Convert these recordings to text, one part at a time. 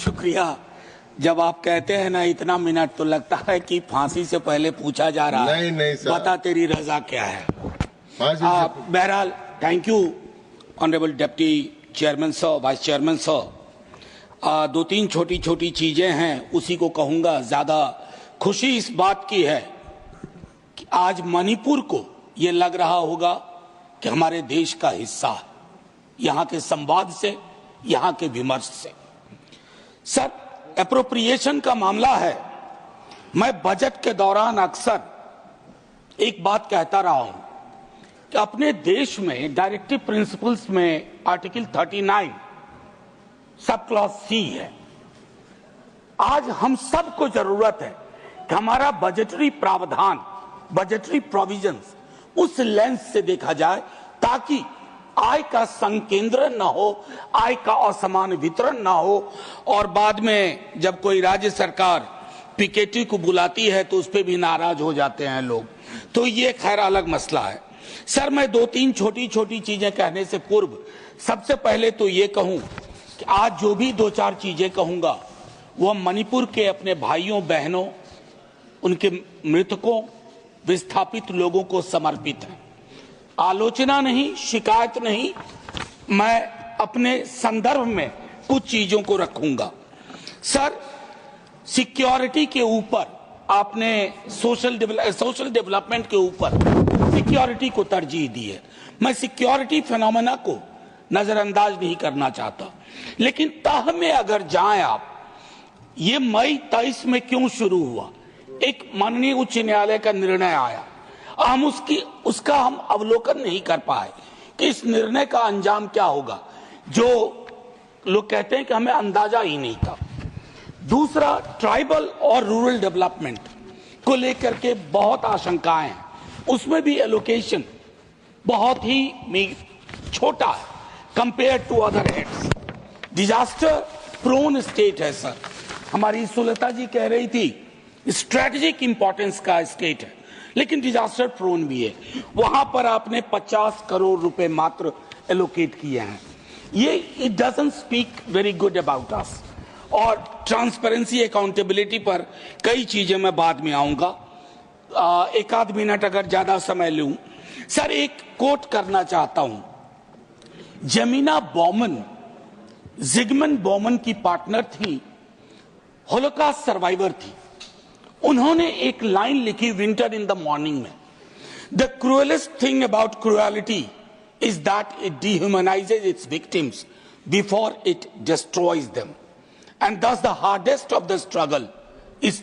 शुक्रिया। जब आप कहते हैं ना इतना मिनट, तो लगता है कि फांसी से पहले पूछा जा रहा है। नहीं सर। बता तेरी रजा क्या है। बहरहाल thank you honourable deputy chairman sir, vice chairman sir. दो तीन छोटी छोटी चीजें हैं, उसी को कहूंगा। ज्यादा खुशी इस बात की है कि आज मणिपुर को ये लग रहा होगा कि हमारे देश का हिस्सा है, यहाँ के संवाद से, यहाँ के विमर्श से। सर, एप्रोप्रिएशन का मामला है। मैं बजट के दौरान अक्सर एक बात कहता रहा हूं कि अपने देश में डायरेक्टिव प्रिंसिपल्स में आर्टिकल 39 सब क्लॉज सी है। आज हम सबको जरूरत है कि हमारा बजटरी प्रावधान, बजटरी प्रोविजंस उस लेंस से देखा जाए ताकि आय का संकेंद्रण न हो, आय का असमान वितरण न हो, और बाद में जब कोई राज्य सरकार पीकेटी को बुलाती है तो उस पर भी नाराज हो जाते हैं लोग। तो ये खैर अलग मसला है। सर, मैं दो तीन छोटी छोटी चीजें कहने से पूर्व सबसे पहले तो ये कहूं कि आज जो भी दो चार चीजें कहूंगा वह मणिपुर के अपने भाइयों बहनों, उनके मृतकों, विस्थापित लोगों को समर्पित है। आलोचना नहीं, शिकायत नहीं, मैं अपने संदर्भ में कुछ चीजों को रखूंगा। सर, सिक्योरिटी के ऊपर आपने सोशल डेवलपमेंट के ऊपर सिक्योरिटी को तरजीह दी है। मैं सिक्योरिटी फिनोमेना को नजरअंदाज नहीं करना चाहता, लेकिन तह में अगर जाएं आप, ये मई 23 में क्यों शुरू हुआ? एक माननीय उच्च न्यायालय का निर्णय आया, हम उसका हम अवलोकन नहीं कर पाए कि इस निर्णय का अंजाम क्या होगा, जो लोग कहते हैं कि हमें अंदाजा ही नहीं था। दूसरा, ट्राइबल और रूरल डेवलपमेंट को लेकर के बहुत आशंकाएं हैं। उसमें भी एलोकेशन बहुत ही छोटा है compare to other heads. Disaster prone state है सर, हमारी सुलता जी कह रही थी स्ट्रेटेजिक इंपॉर्टेंस का स्टेट है, लेकिन डिजास्टर प्रोन भी है। वहां पर आपने 50 करोड़ रुपए मात्र एलोकेट किए हैं। ये it doesn't speak very good about us. और ट्रांसपेरेंसी, अकाउंटेबिलिटी पर कई चीजें मैं बाद में आऊंगा। एक आध मिनट अगर ज्यादा समय लूं, सर एक कोट करना चाहता हूं। जमीना बॉमन, जिगमंड बॉमन की पार्टनर थी, होलोकॉस्ट सर्वाइवर थी। उन्होंने एक लाइन लिखी विंटर इन द मॉर्निंग में, the cruellest thing about cruelty is that it dehumanises its victims before it destroys them, and thus the hardest of the struggle is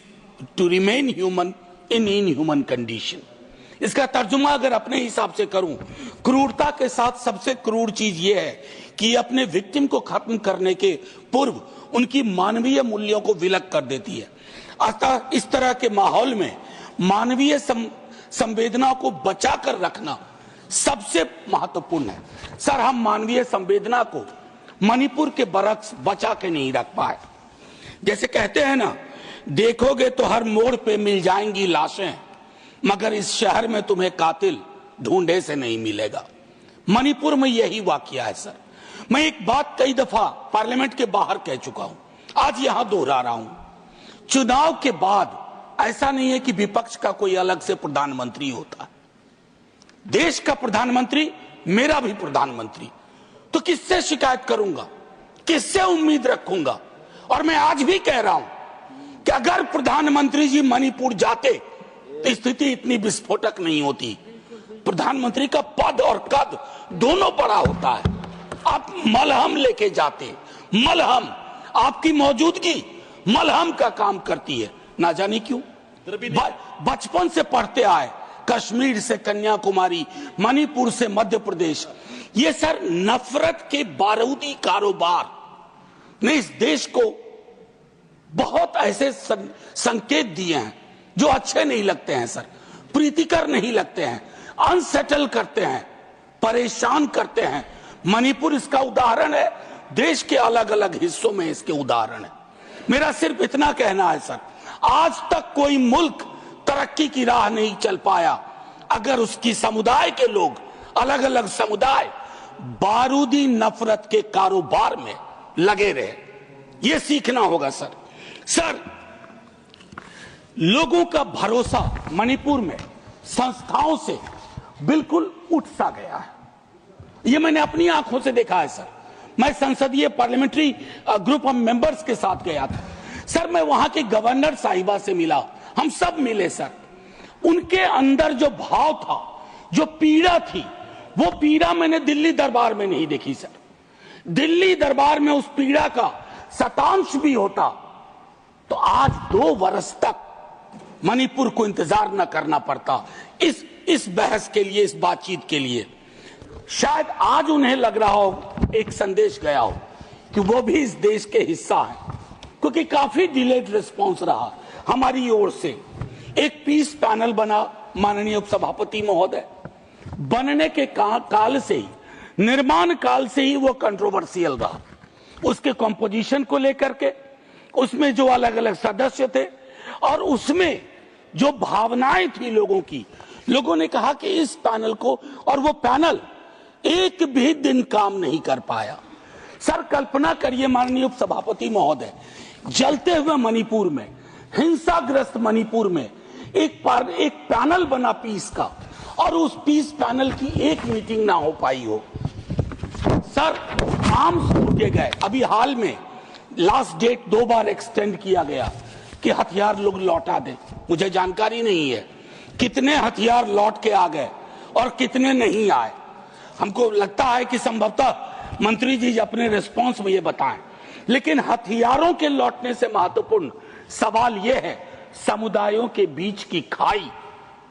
to remain human in inhuman condition. इसका तर्जुमा अगर अपने हिसाब से करूं, क्रूरता के साथ सबसे क्रूर चीज यह है कि अपने विक्टिम को खत्म करने के पूर्व उनकी मानवीय मूल्यों को विलग कर देती है। अतः इस तरह के माहौल में मानवीय संवेदना को बचा कर रखना सबसे महत्वपूर्ण है। सर, हम मानवीय संवेदना को मणिपुर के बरक्स बचा के नहीं रख पाए। जैसे कहते हैं ना, देखोगे तो हर मोड़ पे मिल जाएंगी लाशें, मगर इस शहर में तुम्हें कातिल ढूंढे से नहीं मिलेगा। मणिपुर में यही वाकया है सर। मैं एक बात कई दफा पार्लियामेंट के बाहर कह चुका हूं, आज यहां दोहरा रहा हूं। चुनाव के बाद ऐसा नहीं है कि विपक्ष का कोई अलग से प्रधानमंत्री होता है। देश का प्रधानमंत्री मेरा भी प्रधानमंत्री, तो किससे शिकायत करूंगा, किससे उम्मीद रखूंगा? और मैं आज भी कह रहा हूं कि अगर प्रधानमंत्री जी मणिपुर जाते तो स्थिति इतनी विस्फोटक नहीं होती। प्रधानमंत्री का पद और कद दोनों बड़ा होता है। आप मलहम लेके जाते, मलहम, आपकी मौजूदगी मलहम का काम करती है। ना जाने क्यों बचपन से पढ़ते आए, कश्मीर से कन्याकुमारी, मणिपुर से मध्य प्रदेश, ये सर नफरत के बारूदी कारोबार ने इस देश को बहुत ऐसे संकेत दिए हैं जो अच्छे नहीं लगते हैं सर, प्रीतिकर नहीं लगते हैं, अनसेटल करते हैं, परेशान करते हैं। मणिपुर इसका उदाहरण है, देश के अलग अलग हिस्सों में इसके उदाहरण है। मेरा सिर्फ इतना कहना है सर, आज तक कोई मुल्क तरक्की की राह नहीं चल पाया अगर उसकी समुदाय के लोग, अलग अलग समुदाय बारूदी नफरत के कारोबार में लगे रहे। ये सीखना होगा सर। सर, लोगों का भरोसा मणिपुर में संस्थाओं से बिल्कुल उठ सा गया है। ये मैंने अपनी आंखों से देखा है सर। मैं संसदीय पार्लियामेंट्री ग्रुप ऑफ मेंबर्स के साथ गया था सर। मैं वहां के गवर्नर साहिबा से मिला, हम सब मिले सर। उनके अंदर जो भाव था, जो पीड़ा थी, वो पीड़ा मैंने दिल्ली दरबार में नहीं देखी सर। दिल्ली दरबार में उस पीड़ा का शतांश भी होता तो आज 2 वर्ष तक मणिपुर को इंतजार न करना पड़ता इस बहस के लिए, इस बातचीत के लिए। शायद आज उन्हें लग रहा हो, एक संदेश गया हो कि वो भी इस देश के हिस्सा है, क्योंकि काफी डिलेड रिस्पांस रहा हमारी ओर से। एक पीस पैनल बना माननीय उपसभापति महोदय, बनने के काल से ही, निर्माण काल से ही वो कंट्रोवर्शियल रहा। उसके कंपोजिशन को लेकर के, उसमें जो अलग अलग सदस्य थे और उसमें जो भावनाएं थी लोगों की, लोगों ने कहा कि इस पैनल को, और वो पैनल एक भी दिन काम नहीं कर पाया। सर, कल्पना करिए माननीय उपसभापति महोदय, जलते हुए मणिपुर में, हिंसाग्रस्त मणिपुर में एक पैनल बना पीस का, और उस पीस पैनल की एक मीटिंग ना हो पाई हो। सर, आर्म्स टूटे गए। अभी हाल में लास्ट डेट 2 बार एक्सटेंड किया गया कि हथियार लोग लौटा दें। मुझे जानकारी नहीं है कितने हथियार लौट के आ गए और कितने नहीं आए। हमको लगता है कि संभवतः मंत्री जी अपने रिस्पांस में ये बताएं। लेकिन हथियारों के लौटने से महत्वपूर्ण सवाल यह है, समुदायों के बीच की खाई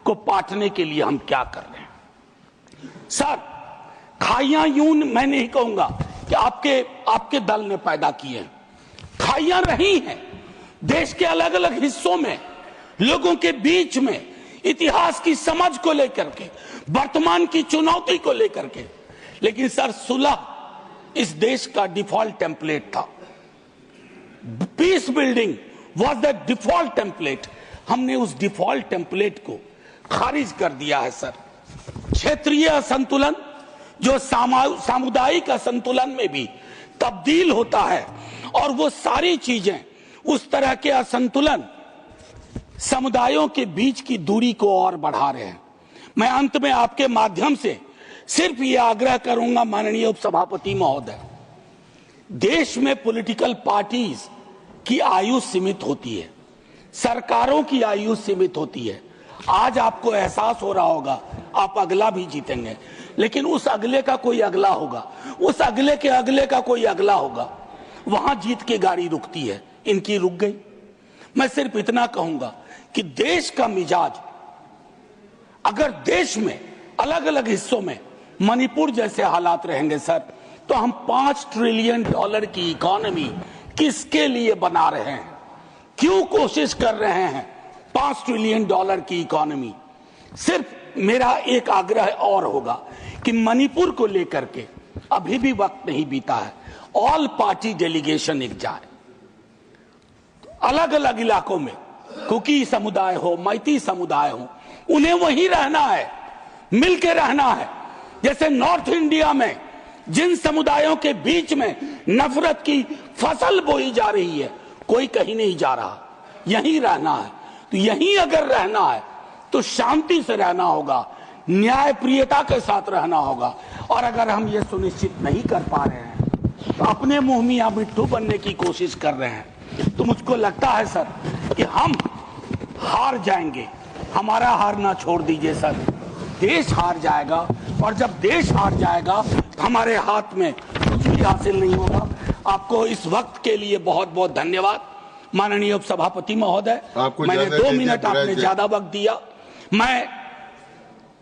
को पाटने के लिए हम क्या कर रहे हैं। सर, खाइयां यूं मैं नहीं कहूंगा कि आपके दल ने पैदा की है। खाइयां रही हैं देश के अलग अलग हिस्सों में, लोगों के बीच में, इतिहास की समझ को लेकर के, वर्तमान की चुनौती को लेकर के। लेकिन सर, सुलह इस देश का डिफॉल्ट टेम्पलेट था। Peace building was the default template. हमने उस डिफॉल्ट टेम्पलेट को खारिज कर दिया है सर। क्षेत्रीय असंतुलन जो सामुदायिक असंतुलन में भी तब्दील होता है, और वो सारी चीजें, उस तरह के असंतुलन समुदायों के बीच की दूरी को और बढ़ा रहे हैं। मैं अंत में आपके माध्यम से सिर्फ ये आग्रह करूंगा माननीय उपसभापति महोदय, देश में पॉलिटिकल पार्टीज की आयु सीमित होती है, सरकारों की आयु सीमित होती है। आज आपको एहसास हो रहा होगा आप अगला भी जीतेंगे, लेकिन उस अगले का कोई अगला होगा, उस अगले के अगले का कोई अगला होगा। वहां जीत की गाड़ी रुकती है, इनकी रुक गई। मैं सिर्फ इतना कहूंगा कि देश का मिजाज, अगर देश में अलग अलग हिस्सों में मणिपुर जैसे हालात रहेंगे सर, तो हम $5 ट्रिलियन की इकोनॉमी किसके लिए बना रहे हैं? क्यों कोशिश कर रहे हैं $5 ट्रिलियन की इकोनॉमी? सिर्फ मेरा एक आग्रह और होगा कि मणिपुर को लेकर के अभी भी वक्त नहीं बीता है, ऑल पार्टी डेलीगेशन एक जाए अलग अलग इलाकों में, कुकी समुदाय हो, मैती समुदाय हो, उन्हें वहीं रहना है, मिलके रहना है। जैसे नॉर्थ इंडिया में जिन समुदायों के बीच में नफरत की फसल बोई जा रही है, कोई कहीं नहीं जा रहा, यहीं रहना है। तो यहीं अगर रहना है तो शांति से रहना होगा, न्यायप्रियता के साथ रहना होगा। और अगर हम ये सुनिश्चित नहीं कर पा रहे हैं, तो अपने मुंह मियां मिट्ठू बनने की कोशिश कर रहे हैं, तो मुझको लगता है सर कि हम हार जाएंगे। हमारा हारना छोड़ दीजिए सर, देश हार जाएगा, और जब देश हार जाएगा तो हमारे हाथ में कुछ भी हासिल नहीं होगा। आपको इस वक्त के लिए बहुत बहुत धन्यवाद माननीय उपसभापति महोदय। मैंने 2 मिनट आपने ज्यादा वक्त दिया। मैं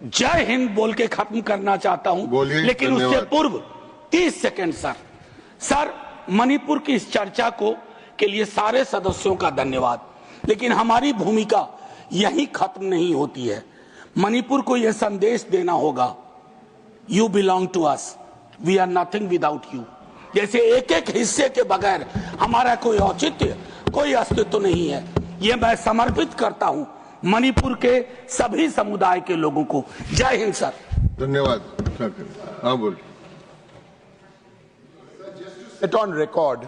जय हिंद बोल के खत्म करना चाहता हूं, लेकिन उससे पूर्व 30 सेकंड सर, मणिपुर की इस चर्चा के लिए सारे सदस्यों का धन्यवाद। लेकिन हमारी भूमिका यही खत्म नहीं होती है। मणिपुर को यह संदेश देना होगा, you belong to us, we are nothing without you. जैसे एक एक हिस्से के बगैर हमारा कोई औचित्य, कोई अस्तित्व नहीं है। यह मैं समर्पित करता हूं मणिपुर के सभी समुदाय के लोगों को। जय हिंद सर। धन्यवाद। हाँ बोल। Set on record